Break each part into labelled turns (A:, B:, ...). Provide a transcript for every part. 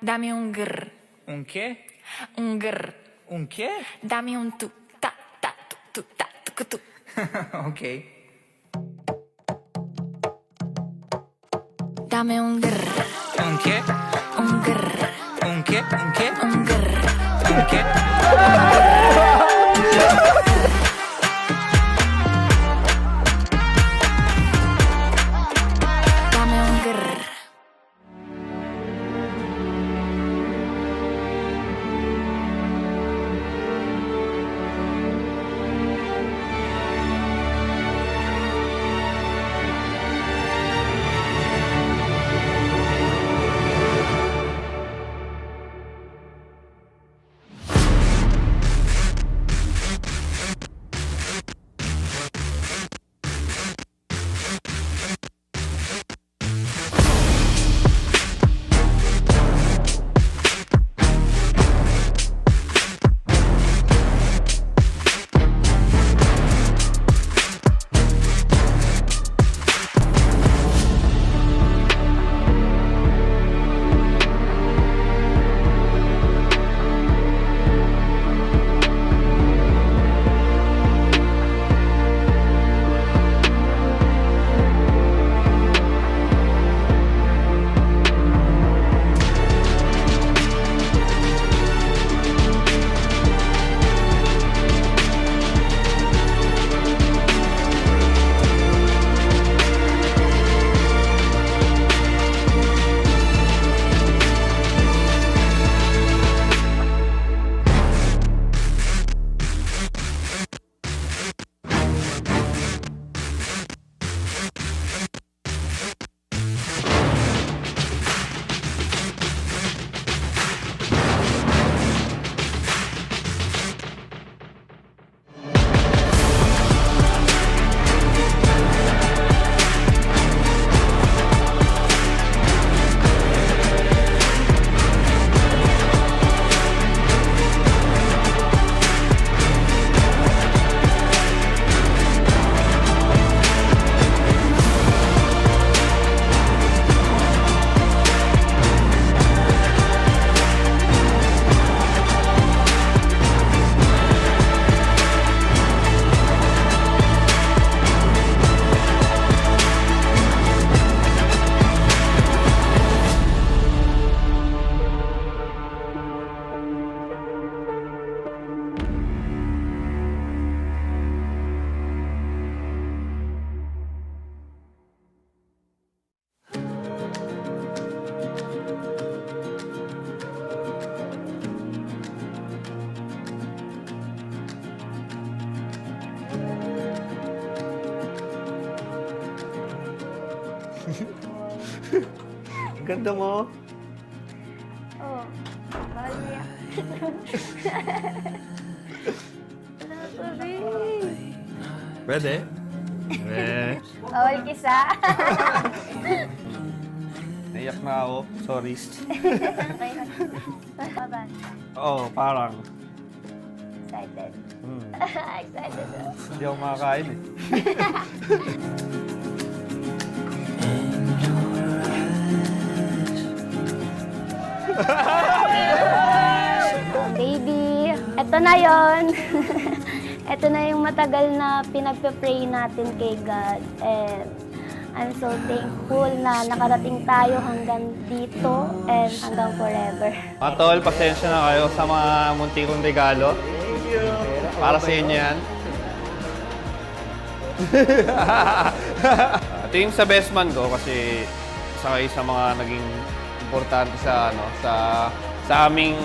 A: Dami un grr.
B: Un che?
A: Un grr.
B: Un che?
A: Dami un tu. Ta ta tu tu ta tu tu.
B: Ok.
A: Dame un grr.
B: Un che?
A: Un grr.
B: Un che? Un che?
A: Un grr.
B: Un che?
A: Dame un grr.
C: Ganda mo.
D: Oh, mahal niya. Ano sabi?
C: Pwede? Eh,
D: Bawal kisa.
C: naiyak na ako. Sorry.
D: Okay na. Baba.
C: Oo, parang.
D: Excited. Excited.
C: Hindi ako makakain eh.
D: Baby, eto na yon. Eto na yung matagal na pinagpe-pray natin kay God. And I'm so thankful na nakarating tayo hanggang dito and hanggang forever.
C: Mga tol, pasensya na kayo sa mga munti kong regalo. Para sa inyo yan. Ito yung sa best man ko kasi isa kayo sa mga naging importante sa sa aming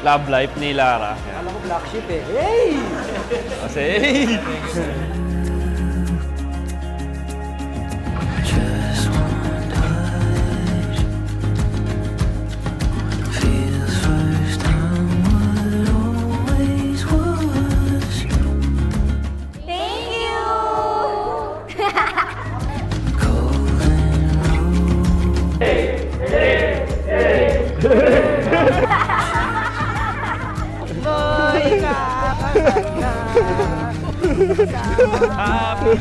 C: love life ni Lara.
E: Alam ko black sheep eh. Hey!
C: Kasi
D: Thank you!
C: happy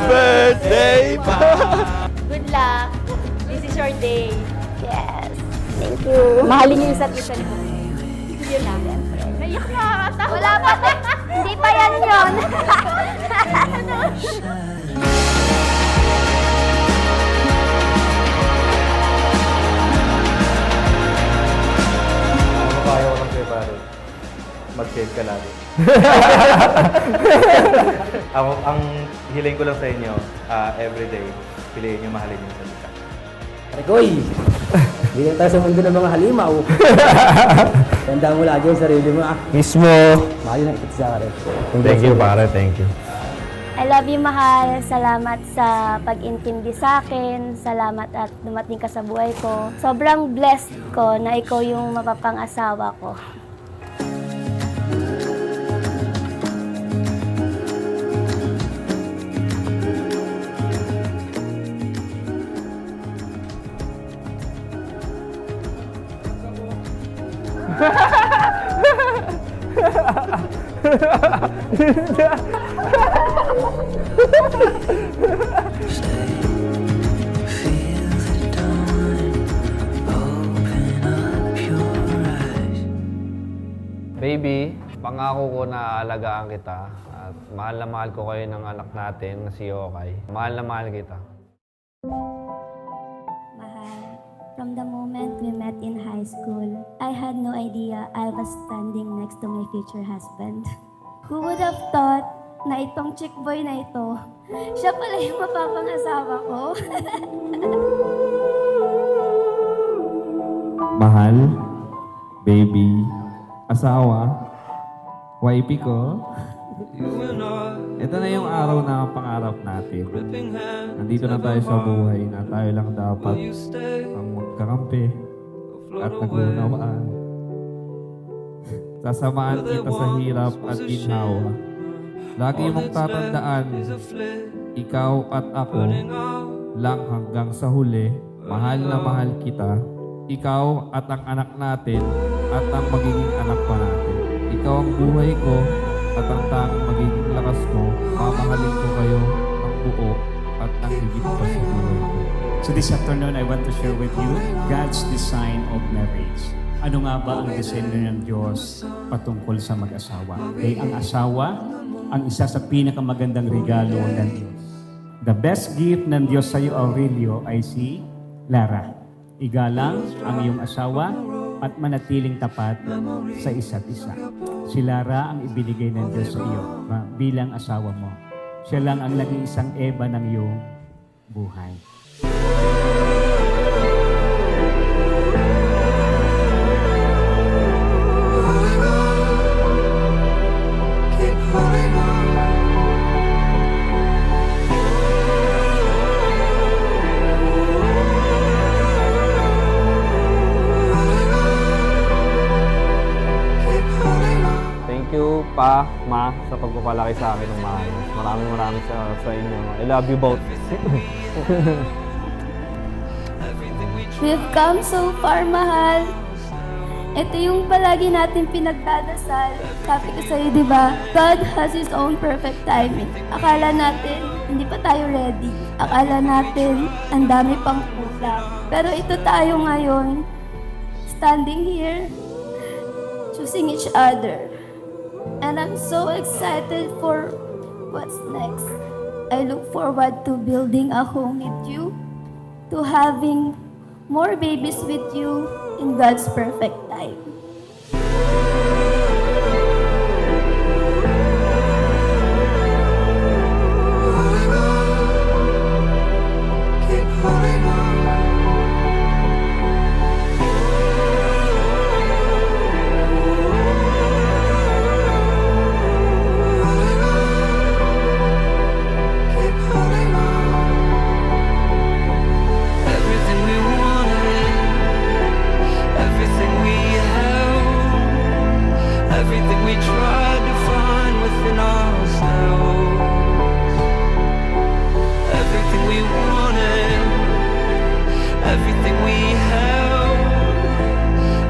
C: birthday pa!
D: Good luck. This is your day. Yes. Thank Thank you.
F: Mahalin niyo isa't isa niyo. Yun lang. Naiyak na ata.
D: Wala pa. Hindi pa yan yun.
G: Ano kaya ko lang sa'yo, pare? Mag-save ka lagi. ang hiling ko lang sa inyo, everyday, piliin nyo mahalin yung salita.
E: Rekoy! Hindi lang tayo sa mundo ng mga halimaw. Tandaan mo lagi yung sarili mo, ah.
C: Mismo.
E: Mahal na ikot sa akin.
C: Thank you, pare. Thank you.
D: I love you, mahal. Salamat sa pag-intindi sa akin. Salamat at dumating ka sa buhay ko. Sobrang blessed ko na ikaw yung mapapang-asawa ko.
C: Baby, pangako ko na aalagaan kita at mahal na mahal ko kayo ng anak natin na si Yokay. Mahal na mahal kita.
D: Mahal, from the moment we met in high school, I had no idea I was standing next to my future husband. Who would have thought na itong chick boy na ito, siya pala yung mapapangasawa ko?
H: Mahal, baby, asawa, wifey ko. Ito na yung araw na pangarap natin. Nandito na tayo sa buhay na tayo lang dapat ang magkakampi at naglunawaan. Sasamahan kita sa hirap at ginhawa. Lagi mong tatandaan, ikaw at ako lang hanggang sa huli. Mahal na mahal kita. Ikaw at ang anak natin at ang magiging anak pa natin. Ikaw ang buhay ko at ang tanging magiging lakas ko. Mamahalin ko kayo ng buo at ang higit pa sa buhay ko.
I: So this afternoon, I want to share with you God's design of marriage. Ano nga ba ang disenyo ng Diyos patungkol sa mag-asawa? Kaya ang asawa, ang isa sa pinakamagandang regalo ng Diyos. The best gift ng Diyos sa iyo, Aurelio, ay si Lara. Igalang ang iyong asawa at manatiling tapat sa isa't isa. Si Lara ang ibinigay ng Diyos sa iyo bilang asawa mo. Siya lang ang naging isang Eva ng iyong buhay.
C: Thank you, Pa, Ma, sa pagpapalaki sa akin ng maayos. Maraming sa inyo. I love you both.
D: We've come so far, mahal. Ito yung palagi natin pinagdadasal. Sabi ko sa'yo, di ba? God has His own perfect timing. Akala natin, hindi pa tayo ready. Akala natin, ang dami pang kulang. Pero ito tayo ngayon, standing here, choosing each other. And I'm so excited for what's next. I look forward to building a home with you, to having more babies with you in God's perfect time.
B: Everything we wanted, everything we held, everything we tried to find within ourselves. Everything we wanted, everything we held,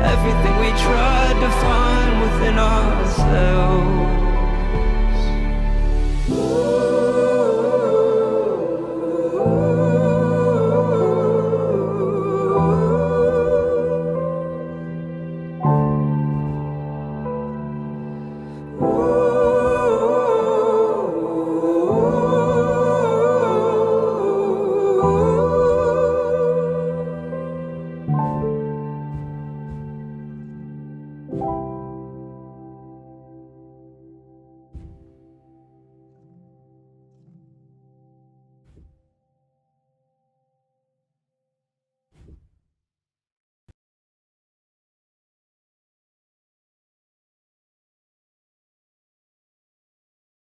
B: everything we tried to find within ourselves.